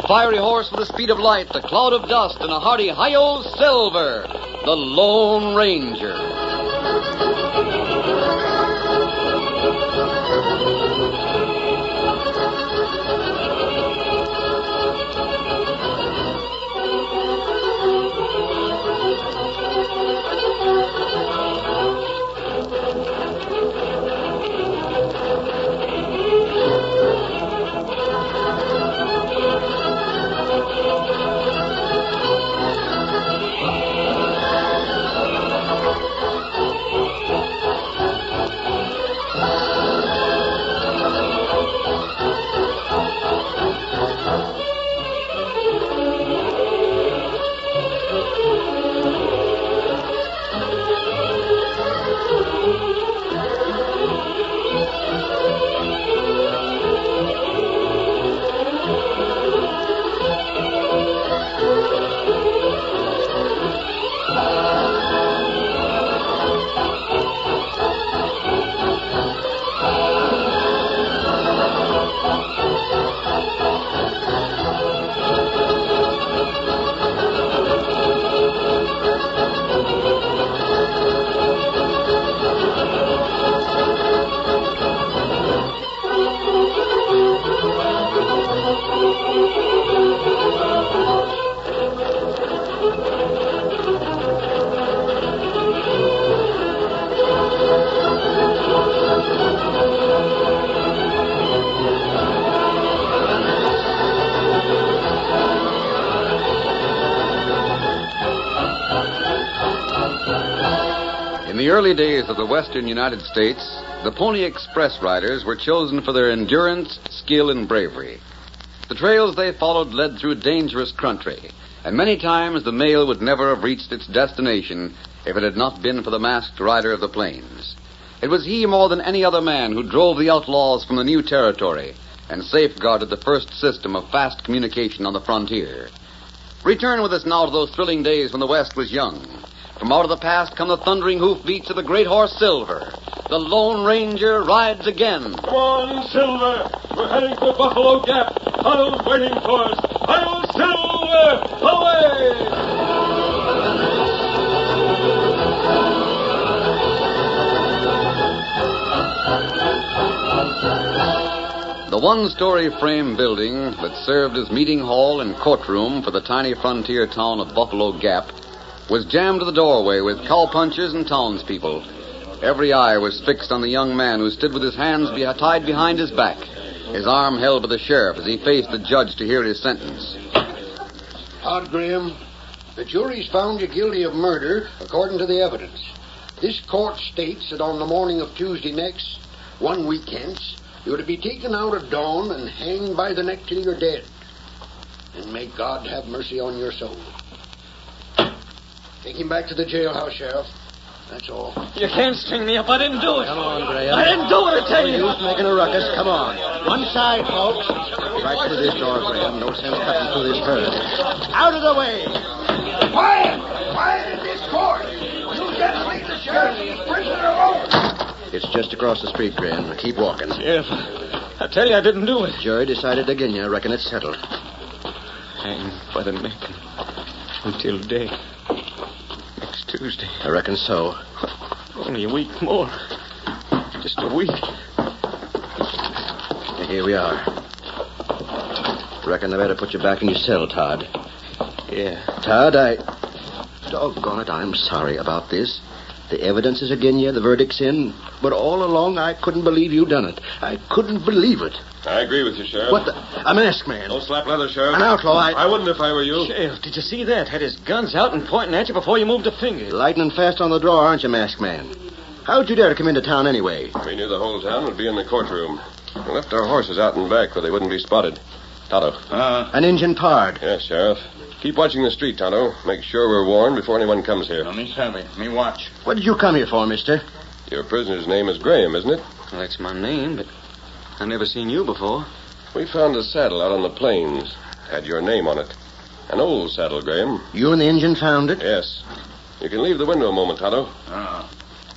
fiery horse with the speed of light, a cloud of dust, and a hearty hi-yo Silver, the Lone Ranger. In the early days of the western United States, the Pony Express riders were chosen for their endurance, skill, and bravery. The trails they followed led through dangerous country, and many times the mail would never have reached its destination if it had not been for the masked rider of the plains. It was he more than any other man who drove the outlaws from the new territory and safeguarded the first system of fast communication on the frontier. Return with us now to those thrilling days when the West was young. From out of the past come the thundering hoofbeats of the great horse Silver. The Lone Ranger rides again. Come on, Silver. We're heading for Buffalo Gap. Tonto's waiting for us. Hi-yo, Silver! Away! The one-story frame building that served as meeting hall and courtroom for the tiny frontier town of Buffalo Gap was jammed to the doorway with cowpunchers and townspeople. Every eye was fixed on the young man who stood with his hands tied behind his back, his arm held by the sheriff as he faced the judge to hear his sentence. Todd Graham, the jury's found you guilty of murder according to the evidence. This court states that on the morning of Tuesday next, 1 week hence, you are to be taken out at dawn and hanged by the neck till you're dead. And may God have mercy on your soul. Take him back to the jailhouse, Sheriff. That's all. You can't string me up. I didn't do it. Come on, Graham. I didn't do it, I tell you. No use making a ruckus. Come on. One side, folks. Right through this door, Graham. No sense cutting through this herd. Out of the way. Quiet! Quiet in this court! You gentlemen, leave the sheriff and his prisoner alone! It's just across the street, Graham. Keep walking. Sheriff, I tell you I didn't do it. Jury decided again you. I reckon it's settled. Hanged by the neck until day. Next Tuesday. I reckon so. Only a week more. Just a week. Here we are. Reckon I better put you back in your cell, Todd. Yeah. Todd, doggone it, I'm sorry about this. The evidence is against you, the verdict's in. But all along, I couldn't believe you done it. I couldn't believe it. I agree with you, Sheriff. What the? A masked man. Don't slap leather, Sheriff. An outlaw, I wouldn't if I were you. Sheriff, did you see that? Had his guns out and pointing at you before you moved a finger. Lightning fast on the draw, aren't you, masked man? How'd you dare to come into town anyway? We knew the whole town would be in the courtroom. We left our horses out in back where they wouldn't be spotted. Tonto. An Injun pard. Yes, Sheriff. Keep watching the street, Tonto. Make sure we're warned before anyone comes here. No, me savvy. Me watch. What did you come here for, mister? Your prisoner's name is Graham, isn't it? Well, that's my name, but I never seen you before. We found a saddle out on the plains. Had your name on it. An old saddle, Graham. You and the Injun found it? Yes. You can leave the window a moment, Tonto.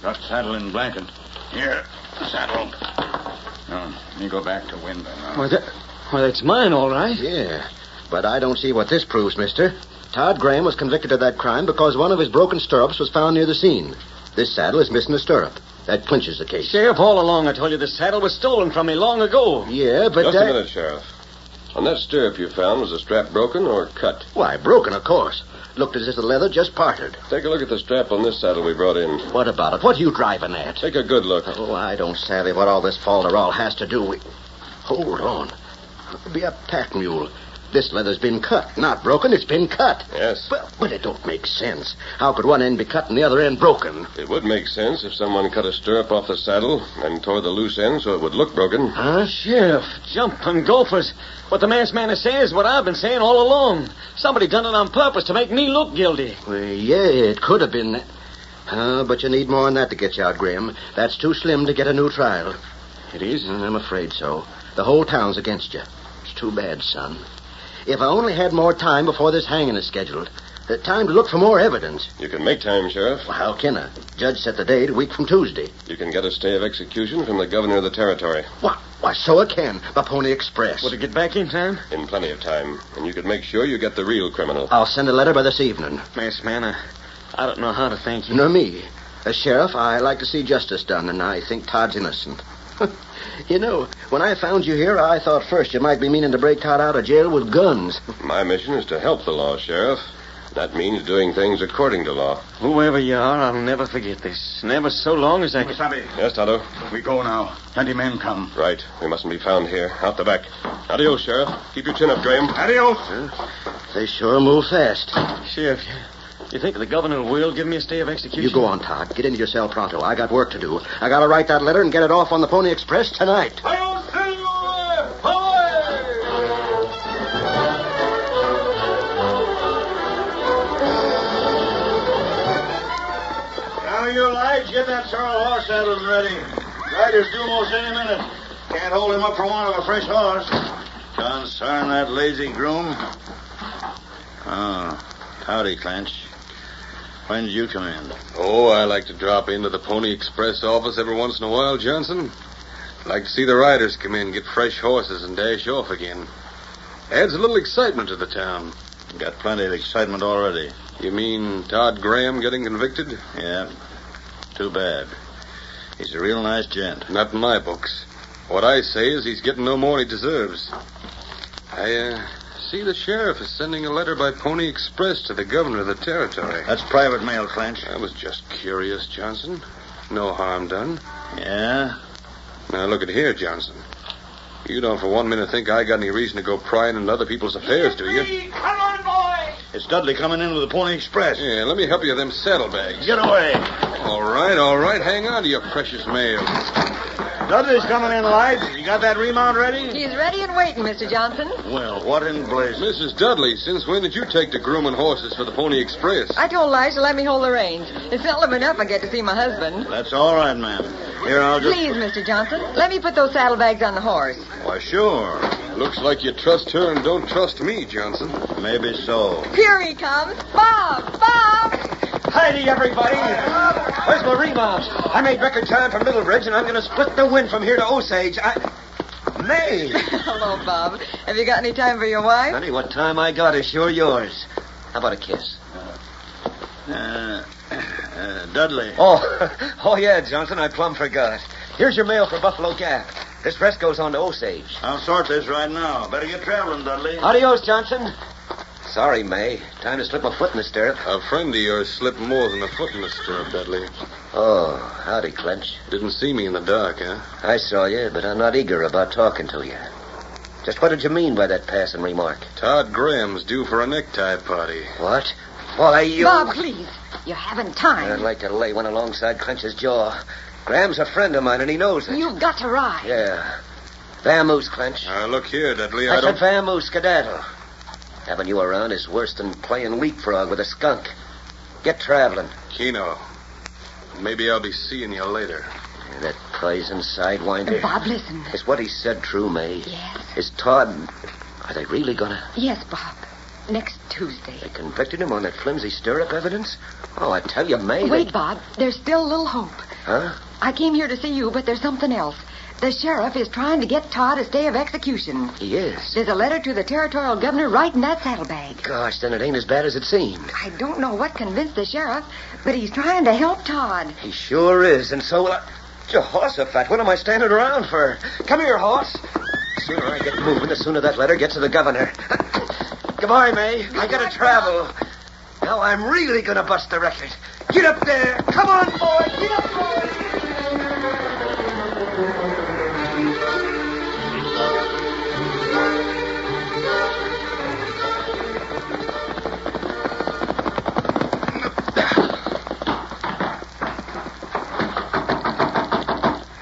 Got saddle and blanket. Here, saddle. Let me go back to window now. Why, that's mine, all right. Yeah. But I don't see what this proves, mister. Todd Graham was convicted of that crime because one of his broken stirrups was found near the scene. This saddle is missing a stirrup. That clinches the case. Sheriff, all along I told you this saddle was stolen from me long ago. Yeah, but Just a minute, Sheriff. On that stirrup you found, was the strap broken or cut? Why, broken, of course. Looked as if the leather just parted. Take a look at the strap on this saddle we brought in. What about it? What are you driving at? Take a good look. Oh, I don't savvy what all this falderall has to do with... Hold on. It'll be a pack mule. This leather's been cut. Not broken, it's been cut. Yes. But it don't make sense. How could one end be cut and the other end broken? It would make sense if someone cut a stirrup off the saddle and tore the loose end so it would look broken. Huh? Sheriff, jumping gophers. What the masked man is saying is what I've been saying all along. Somebody done it on purpose to make me look guilty. Well, yeah, it could have been that. But you need more than that to get you out, Graham. That's too slim to get a new trial. It is? I'm afraid so. The whole town's against you. It's too bad, son. If I only had more time before this hanging is scheduled. Time to look for more evidence. You can make time, Sheriff. Well, how can I? Judge set the date a week from Tuesday. You can get a stay of execution from the governor of the territory. Why, so I can. By Pony Express. Would it get back in time? In plenty of time. And you could make sure you get the real criminal. I'll send a letter by this evening. Masked man, I don't know how to thank you. Nor me. As sheriff, I like to see justice done, and I think Todd's innocent. You know, when I found you here, I thought first you might be meaning to break Todd out of jail with guns. My mission is to help the law, Sheriff. That means doing things according to law. Whoever you are, I'll never forget this. Never so long as I can... Wasabi. Yes, Tonto? We go now. 20 men come. Right. We mustn't be found here. Out the back. Adios, Sheriff. Keep your chin up, Graham. Adios. They sure move fast. Sheriff, you think the governor will give me a stay of execution? You go on, Todd. Get into your cell pronto. I got work to do. I got to write that letter and get it off on the Pony Express tonight. I'll see you Now, you lads, get that sorrel horse saddled and ready. Rider's due most any minute. Can't hold him up for want of a fresh horse. Concern that lazy groom. Oh, howdy, Clench. When did you come in? Oh, I like to drop into the Pony Express office every once in a while, Johnson. Like to see the riders come in, get fresh horses, and dash off again. Adds a little excitement to the town. Got plenty of excitement already. You mean Todd Graham getting convicted? Yeah. Too bad. He's a real nice gent. Not in my books. What I say is he's getting no more than he deserves. I see the sheriff is sending a letter by Pony Express to the governor of the territory. That's private mail, Clench. I was just curious, Johnson. No harm done. Yeah? Now, look at here, Johnson. You don't for 1 minute think I got any reason to go prying into other people's affairs, do you? Come on, boy! It's Dudley coming in with the Pony Express. Yeah, let me help you with them saddlebags. Get away. All right. Hang on to your precious mail. Dudley's coming in, lads. You got that remount ready? He's ready and waiting, Mr. Johnson. Well, what in blazes? Mrs. Dudley, since when did you take to grooming horses for the Pony Express? I told Lige to let me hold the reins. It's seldom enough I get to see my husband. That's all right, ma'am. Here, I'll just... Please, Mr. Johnson, let me put those saddlebags on the horse. Why, sure. Looks like you trust her and don't trust me, Johnson. Maybe so. Here he comes. Bob! Heidi, everybody. Where's my remount? I made record time for Middlebridge, and I'm going to split the win from here to Osage. May! Hello, Bob. Have you got any time for your wife? Honey, what time I got is sure yours. How about a kiss? Dudley. Oh, yeah, Johnson, I plumb forgot. Here's your mail for Buffalo Gap. This rest goes on to Osage. I'll sort this right now. Better get traveling, Dudley. Adios, Johnson. Sorry, May. Time to slip my foot in the stirrup. A friend of yours slipped more than a foot in the stirrup, Dudley. Oh, howdy, Clench. Didn't see me in the dark, huh? I saw you, but I'm not eager about talking to you. Just what did you mean by that passing remark? Todd Graham's due for a necktie party. What? Why, you... Bob, please. You haven't time. I'd like to lay one alongside Clench's jaw. Graham's a friend of mine, and he knows it. You've got to ride. Yeah. Vamoose, Clench. Look here, Dudley, I said vamoose, skedaddle. Having you around is worse than playing leapfrog with a skunk. Get traveling. Keno. Maybe I'll be seeing you later. That poison sidewinder. Bob, listen. Is what he said true, May? Yes. Is Todd... Are they really gonna... Yes, Bob. Next Tuesday. They convicted him on that flimsy stirrup evidence? Oh, I tell you, May... Wait, Bob. There's still a little hope. Huh? I came here to see you, but there's something else. The sheriff is trying to get Todd a stay of execution. He is? There's a letter to the territorial governor right in that saddlebag. Gosh, then it ain't as bad as it seemed. I don't know what convinced the sheriff, but he's trying to help Todd. He sure is, and so will I... Jehoshaphat, what am I standing around for? Come here, horse. The sooner I get moving, the sooner that letter gets to the governor. Goodbye, May. I gotta travel. Now I'm really gonna bust the record. Get up there. Come on, boy. Get up, boy.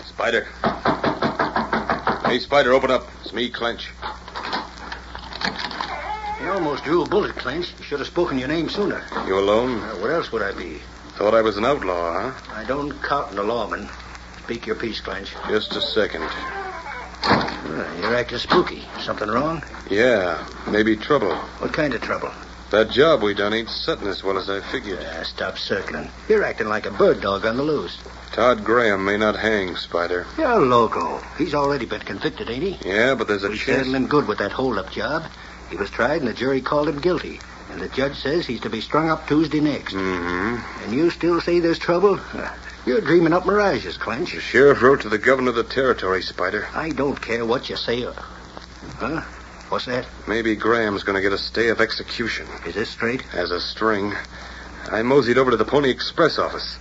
Spider. Hey, Spider, open up. It's me, Clench. You almost drew a bullet, Clench. You should have spoken your name sooner. You alone? Where else would I be? Thought I was an outlaw, huh? I don't count on the lawman. Speak your piece, Clench. Just a second. You're acting spooky. Something wrong? Yeah, maybe trouble. What kind of trouble? That job we done ain't setting as well as I figured. Stop circling. You're acting like a bird dog on the loose. Todd Graham may not hang, Spider. You're loco. He's already been convicted, ain't he? Yeah, but there's a He's chance... settling good with that hold-up job. He was tried, and the jury called him guilty. And the judge says he's to be strung up Tuesday next. Mm-hmm. And you still say there's trouble? You're dreaming up mirages, Clench. The sheriff wrote to the governor of the territory, Spider. I don't care what you say. Huh? What's that? Maybe Graham's going to get a stay of execution. Is this straight? As a string. I moseyed over to the Pony Express office.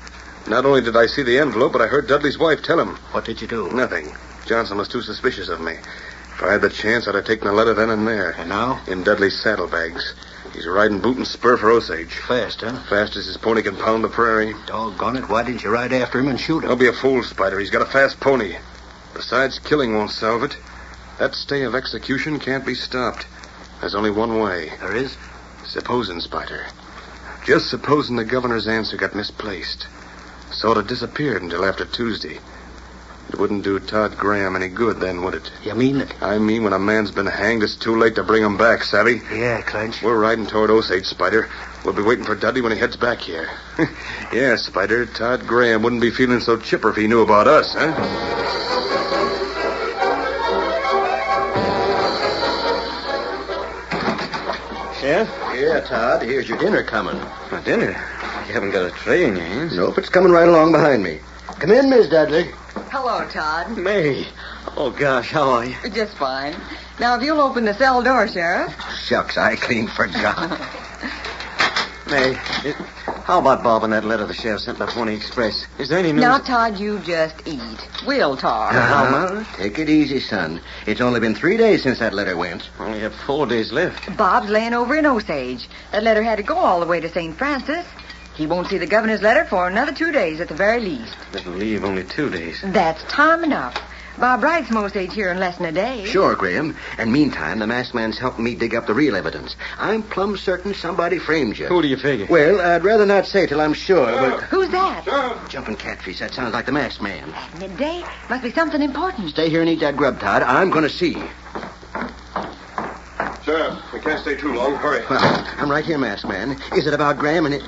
Not only did I see the envelope, but I heard Dudley's wife tell him. What did you do? Nothing. Johnson was too suspicious of me. If I had the chance, I'd have taken the letter then and there. And now? In Dudley's saddlebags. He's riding boot and spur for Osage. Fast, huh? Fast as his pony can pound the prairie. Doggone it, why didn't you ride after him and shoot him? Don't be a fool, Spider. He's got a fast pony. Besides, killing won't solve it. That stay of execution can't be stopped. There's only one way. There is? Supposing, Spider. Just supposing the governor's answer got misplaced. Sort of disappeared until after Tuesday. It wouldn't do Todd Graham any good then, would it? You mean it? I mean when a man's been hanged, it's too late to bring him back, savvy? Yeah, Clench. We're riding toward Osage, Spider. We'll be waiting for Dudley when he heads back here. Yeah, Spider, Todd Graham wouldn't be feeling so chipper if he knew about us, huh? Chef? Yeah, Todd. Here's your dinner coming. My dinner? You haven't got a tray in your hands. Nope, it's coming right along behind me. Come in, Miss Dudley. Hello, Todd. May. Oh, gosh, how are you? Just fine. Now, if you'll open the cell door, Sheriff. Shucks, I clean forgot. May, how about Bob and that letter the sheriff sent by Pony Express? Is there any news? Now, Todd, you just eat. We'll talk. Take it easy, son. It's only been 3 days since that letter went. Only have 4 days left. Bob's laying over in Osage. That letter had to go all the way to St. Francis. He won't see the governor's letter for another 2 days at the very least. That'll leave only 2 days. That's time enough. Bob writes from Osage here in less than a day. Sure, Graham. And meantime, the masked man's helping me dig up the real evidence. I'm plumb certain somebody framed you. Who do you figure? Well, I'd rather not say till I'm sure, but... Who's that? Jumping catfish. That sounds like the masked man. At midday? Must be something important. Stay here and eat that grub, Todd. I'm going to see. Sheriff, we can't stay too long. Hurry. Well, I'm right here, masked man. Is it about Graham and it...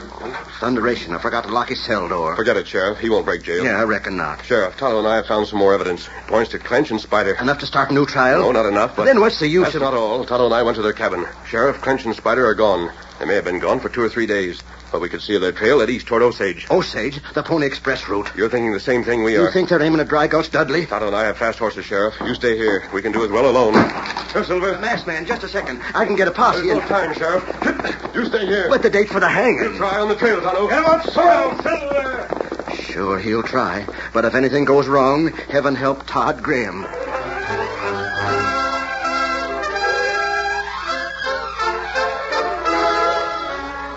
Thunderation, I forgot to lock his cell door. Forget it, Sheriff. He won't break jail. Yeah, I reckon not. Sheriff, Tonto and I have found some more evidence. Points to Clench and Spider. Enough to start a new trial? No, not enough, but... Then what's the use That's of... not all. Tonto and I went to their cabin. Sheriff, Clench, and Spider are gone. They may have been gone for 2 or 3 days, but we could see their trail at east toward Osage. Osage? The Pony Express route. You're thinking the same thing we are. You think they're aiming at Dry Gulch, Dudley? Tonto and I have fast horses, Sheriff. You stay here. We can do it well alone. Here, Silver. Masked man, just a second. I can get a posse. There's no time, Sheriff. You stay here. But the date for the hanging. He'll try on the trail, Tonto. Get him up, Silver! Sure, he'll try. But if anything goes wrong, heaven help Todd Graham.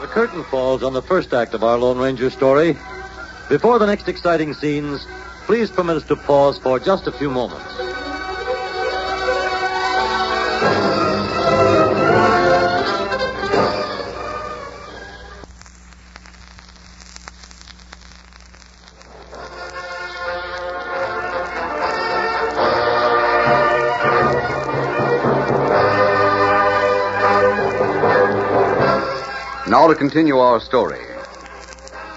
The curtain falls on the first act of our Lone Ranger story. Before the next exciting scenes, please permit us to pause for just a few moments. Now to continue our story.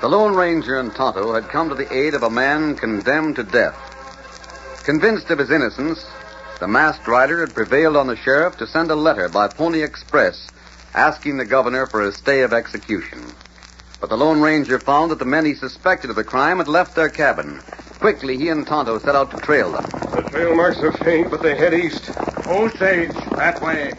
The Lone Ranger and Tonto had come to the aid of a man condemned to death. Convinced of his innocence, the masked rider had prevailed on the sheriff to send a letter by Pony Express asking the governor for a stay of execution. But the Lone Ranger found that the men he suspected of the crime had left their cabin. Quickly, he and Tonto set out to trail them. The trail marks are faint, but they head east. Osage, that way.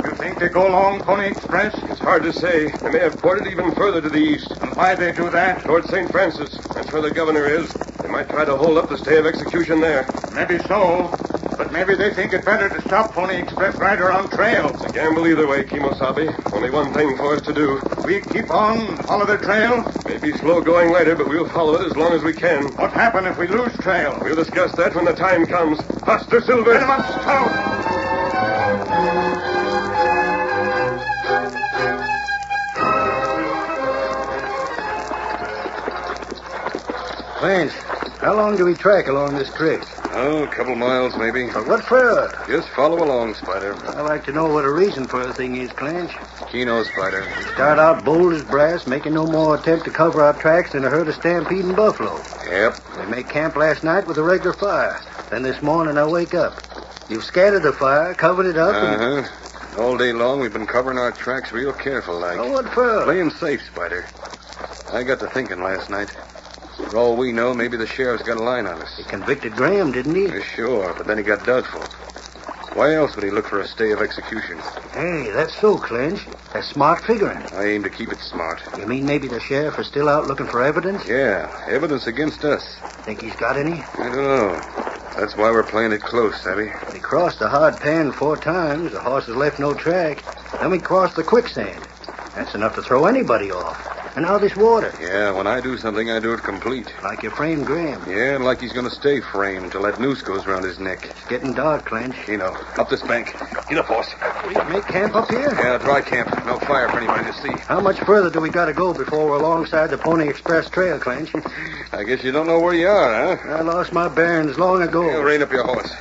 You think they go along Pony Express? It's hard to say. They may have ported even further to the east. And why they do that? Towards St. Francis. That's where the governor is. They might try to hold up the stay of execution there. Maybe so. But maybe they think it better to stop Pony Express rider on trail. It's a gamble either way, Kimosabe. Only one thing for us to do. We keep on, follow their trail? Maybe slow going later, but we'll follow it as long as we can. What happen if we lose trail? We'll discuss that when the time comes. Faster, Silver! Get him up, Scout! Clancy, how long do we track along this creek? Oh, a couple miles, maybe. But what for? Just follow along, Spider. I'd like to know what a reason for the thing is, Clancy. Keno, Spider. Start out bold as brass, making no more attempt to cover our tracks than a herd of stampeding buffalo. Yep. We made camp last night with a regular fire. Then this morning I wake up. You've scattered the fire, covered it up, and... All day long we've been covering our tracks real careful like. Oh, what for? Playing safe, Spider. I got to thinking last night. For all we know, maybe the sheriff's got a line on us. He convicted Graham, didn't he? Sure, but then he got doubtful. Why else would he look for a stay of execution? Hey, that's so, Clinch. That's smart figuring. I aim to keep it smart. You mean maybe the sheriff is still out looking for evidence? Yeah, evidence against us. Think he's got any? I don't know. That's why we're playing it close, Savvy. We crossed the hard pan 4 times. The horses left no track. Then we crossed the quicksand. That's enough to throw anybody off. And now this water. Yeah, when I do something, I do it complete. Like you framed Graham. Yeah, and like he's going to stay framed till that noose goes around his neck. It's getting dark, Clinch. Up this bank. Get up, boss. We make camp up here? Yeah, dry camp. No fire for anybody to see. How much further do we got to go before we're alongside the Pony Express Trail, Clinch? I guess you don't know where you are, huh? I lost my bearings long ago. Yeah, rein up your horse.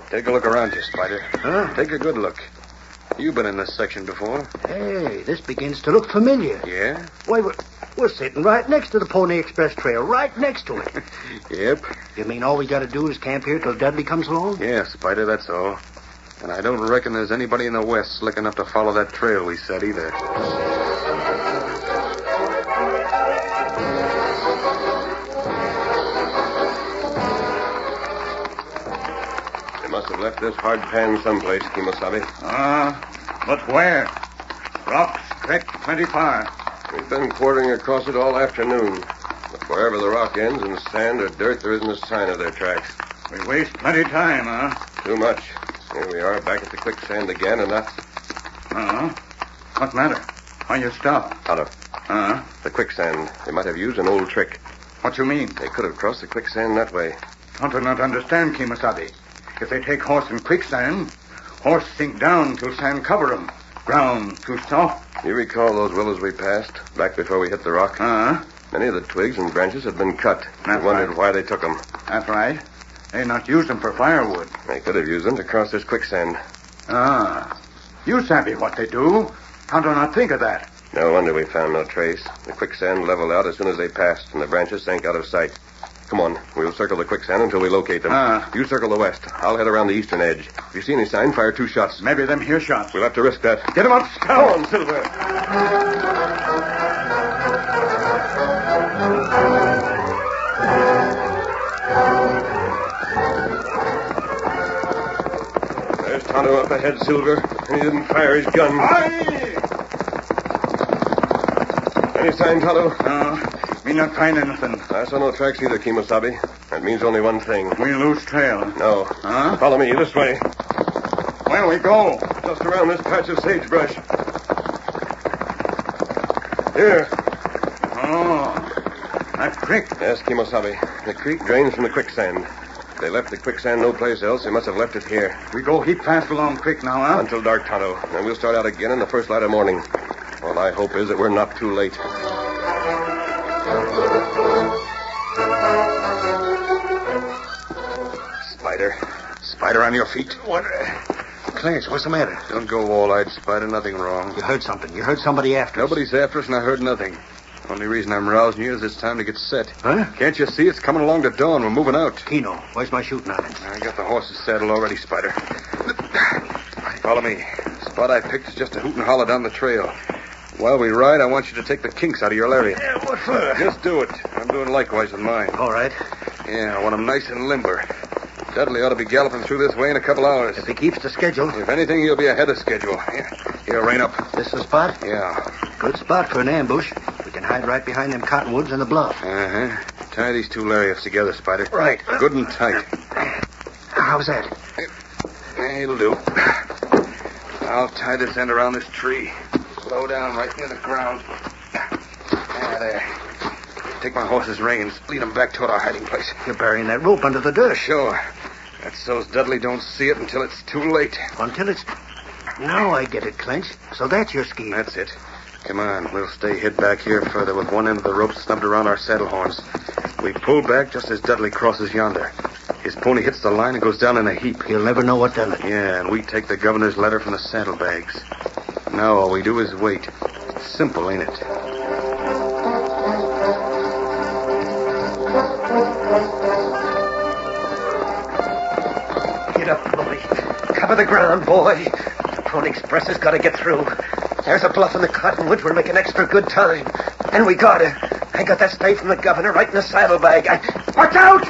Take a look around you, Spider. Huh? Take a good look. You've been in this section before. Hey, this begins to look familiar. Yeah? Why, we're sitting right next to the Pony Express Trail, right next to it. Yep. You mean all we got to do is camp here till Dudley comes along? Yeah, Spider, that's all. And I don't reckon there's anybody in the West slick enough to follow that trail we set either. They must have left this hard pan someplace, Kimosabe. But where? Rocks stretch plenty far. We've been quartering across it all afternoon. But wherever the rock ends in sand or dirt, there isn't a sign of their tracks. We waste plenty time, huh? Too much. Here we are, back at the quicksand again, and that... What matter? Why you stop? Tonto. The quicksand. They might have used an old trick. What you mean? They could have crossed the quicksand that way. Tonto not understand, Kimosabe. If they take horse in quicksand, horse sink down till sand cover 'em. Ground too soft. You recall those willows we passed, back before we hit the rock? Many of the twigs and branches had been cut. I wondered why they took them. That's right. They not use them for firewood. They could have used them to cross this quicksand. You savvy what they do. Tonto not think of that. No wonder we found no trace. The quicksand leveled out as soon as they passed, and the branches sank out of sight. Come on, we'll circle the quicksand until we locate them. You circle the west. I'll head around the eastern edge. If you see any sign, fire 2 shots. Maybe them here shots. We'll have to risk that. Get 'em up, Scout. Come on, Silver. There's Tonto up ahead, Silver, and he didn't fire his gun. Aye! Any sign, Tonto? No, me not find anything. I saw no tracks either, Kimosabe. That means only one thing. We lose trail. No. Follow me this way. Where we go? Just around this patch of sagebrush. Here. That creek. Yes, Kimosabe. The creek drains from the quicksand. They left the quicksand no place else. They must have left it here. We go heap fast along creek now, huh? Until dark, Tonto. Then we'll start out again in the first light of morning. All I hope is that we're not too late. Spider, on your feet. What? Clarence, what's the matter? Don't go wall-eyed, Spider. Nothing wrong. You heard something. You heard somebody after us. Nobody's after us, and I heard nothing. Only reason I'm rousing you is it's time to get set. Huh? Can't you see it's coming along to dawn? We're moving out. Keno, where's my shooting irons? I got the horses saddled already, Spider. Follow me. The spot I picked is just a hoot and holler down the trail. While we ride, I want you to take the kinks out of your lariat. Yeah, what for? Just do it. I'm doing likewise with mine. All right. Yeah, I want them nice and limber. Dudley ought to be galloping through this way in a couple hours. If he keeps the schedule. If anything, he'll be ahead of schedule. Here, rein up. This the spot? Yeah. Good spot for an ambush. We can hide right behind them cottonwoods and the bluff. Uh-huh. Tie these two lariats together, Spider. Right. Good and tight. How's that? It'll do. I'll tie this end around this tree. Slow down right near the ground. There. Take my horse's reins. Lead them back toward our hiding place. You're burying that rope under the dirt. Sure. That's so's Dudley don't see it until it's too late. Until it's... Now I get it, Clench. So that's your scheme. That's it. Come on. We'll stay hid back here further with one end of the rope snubbed around our saddle horns. We pull back just as Dudley crosses yonder. His pony hits the line and goes down in a heap. He'll never know what done it. Yeah, and we take the governor's letter from the saddlebags. Now all we do is wait. Simple, ain't it? Get up, boy. Cover the ground, boy. The Pony Express has got to get through. There's a bluff in the cottonwoods. We're making extra good time. And we got her. I got that stay from the governor right in the saddlebag. Watch out!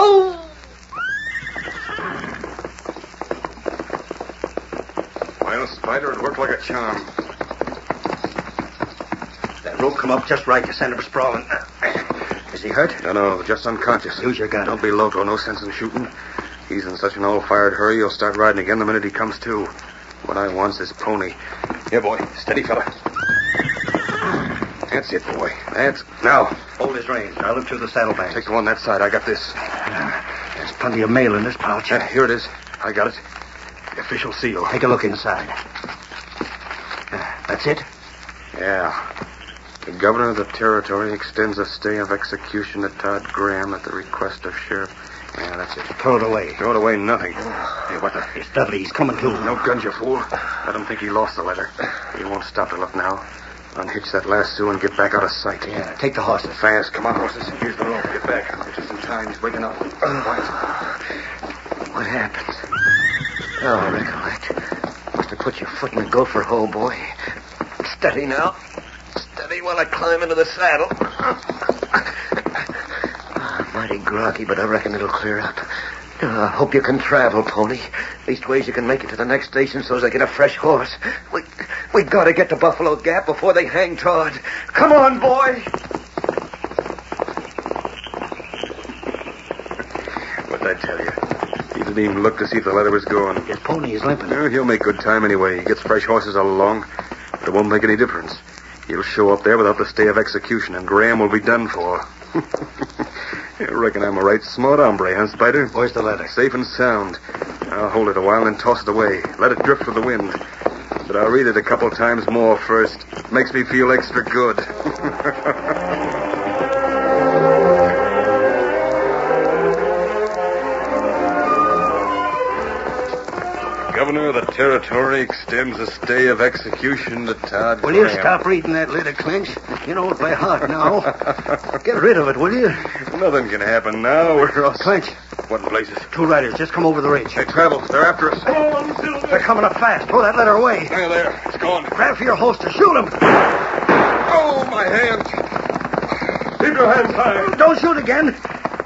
Oh! Well, Spider, it worked like a charm. That rope come up just right to send him sprawling. Is he hurt? No, just unconscious. Use your gun. Don't be loco. No sense in shooting. He's in such an all-fired hurry, he'll start riding again the minute he comes to. What I want's his pony. Here, boy. Steady, fella. That's it, boy. Now. Hold his reins. I'll look through the saddlebags. Take the one that side. I got this. There's plenty of mail in this pouch. Here it is. I got it. The official seal. Take a look inside. That's it? Yeah. The governor of the territory extends a stay of execution to Todd Graham at the request of Sheriff... Yeah, that's it. Throw it away. Throw it away, nothing. Hey, what the... It's Dudley. He's coming too. No guns, you fool. Let him think he lost the letter. He won't stop to look now. Unhitch that lasso and get back out of sight. Yeah, take the horses. Fast. Come on, horses. Here's the rope. Get back. Just in time. He's waking up. Quiet. What happened? Oh, recollect. Must have put your foot in the gopher hole, boy. Steady now. Steady while I climb into the saddle. Mighty groggy, but I reckon it'll clear up. I hope you can travel, Pony. Leastways, you can make it to the next station so as I get a fresh horse. We gotta get to Buffalo Gap before they hang Todd. Come on, boy! What'd I tell you? He didn't even look to see if the letter was going. His pony is limping. No, he'll make good time anyway. He gets fresh horses all along. But it won't make any difference. He'll show up there without the stay of execution, and Graham will be done for. I reckon I'm a right smart hombre, huh, Spider? Where's the letter? Safe and sound. I'll hold it a while and then toss it away. Let it drift with the wind. But I'll read it a couple times more first. Makes me feel extra good. Governor of the territory extends a stay of execution to Todd Will Graham. you stop reading that letter, Clinch? You know it by heart now. Get rid of it, will you? Nothing can happen now. We're all... Clinch. What in blazes? Two riders just come over the ridge. They travel. They're after us. They're coming up fast. Throw that letter away. There. It's gone. Grab for your holster. Shoot them. Oh, my hand. Keep your hands high. Don't shoot again.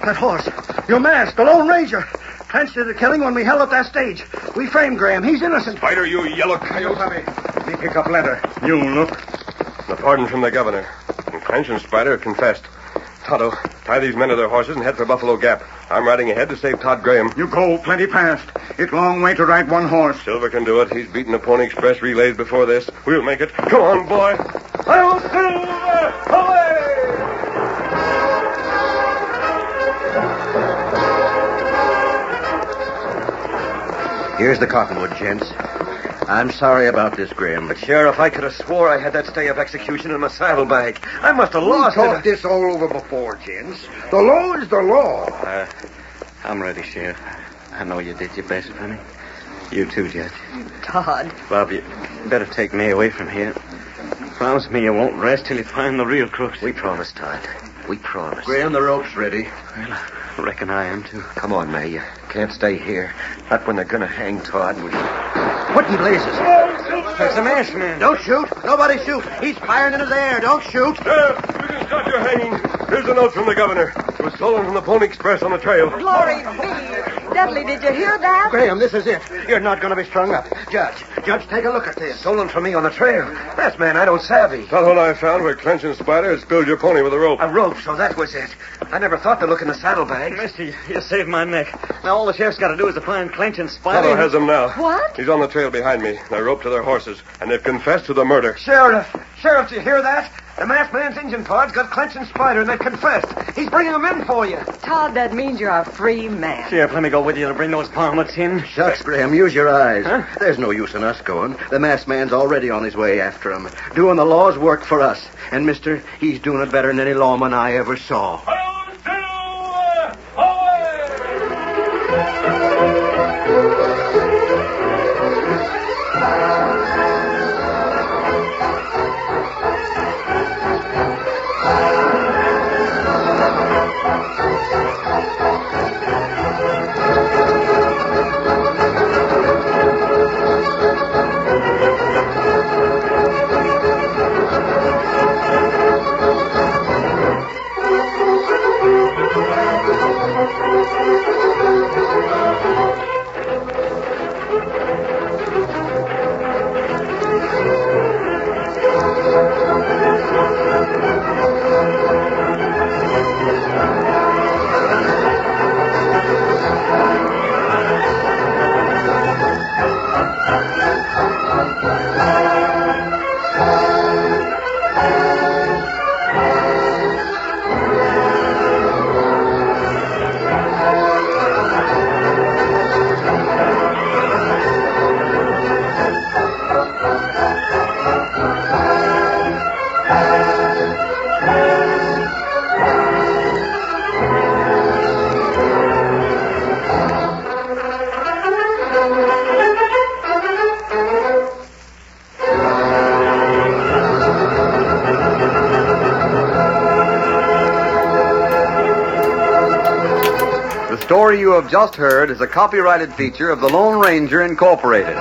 That horse. Your mask. The Lone Ranger. Clench did the killing when we held up that stage. We framed Graham. He's innocent. Spider, you yellow coyote. Let me pick up letter. You look. The pardon from the governor. And Clench and Spider have confessed. Tonto, tie these men to their horses and head for Buffalo Gap. I'm riding ahead to save Todd Graham. You go plenty fast. It's long way to ride one horse. Silver can do it. He's beaten the Pony Express relays before this. We'll make it. Come on, boy. I'll Silver! Away! Here's the cottonwood, gents. I'm sorry about this, Graham, but Sheriff, I could have swore I had that stay of execution in my saddlebag. I must have lost We it. talked this all over before, gents. The law is the law. I'm ready, Sheriff. I know you did your best for me. You too, Judge. Todd. Bob, you better take me away from here. Promise me you won't rest till you find the real crooks. We promise, Todd. We promise. Graham, the rope's ready. Well, I reckon I am, too. Come on, May. You can't stay here. Not when they're going to hang Todd. What in blazes? That's the masked man. Don't shoot. Nobody shoot. He's firing into the air. Don't shoot. Sheriff, you can stop your hanging. Here's a note from the governor. It was stolen from the Pony Express on the trail. Glory be. Dudley, did you hear that? Graham, this is it. You're not going to be strung up. Judge, take a look at this. Stolen from me on the trail. Masked man, I don't savvy. That's what I found where Clench and Spider had spilled your pony with a rope. A rope, so that was it. I never thought to look in the saddlebags. Mister, you saved my neck. Now all the sheriff's got to do is to find Clench and Spider. Tonto has them now. What? He's on the trail behind me. They're roped to their horses, and they've confessed to the murder. Sheriff, do you hear that? The masked man's engine pod's got Clench and Spider, and they've confessed. He's bringing them in for you. Todd, that means you're a free man. Sheriff, let me go with you to bring those varmints in. Shucks, Graham, use your eyes. Huh? There's no use in us going. The masked man's already on his way after him, doing the law's work for us. And, mister, he's doing it better than any lawman I ever saw. The story you have just heard is a copyrighted feature of the Lone Ranger Incorporated.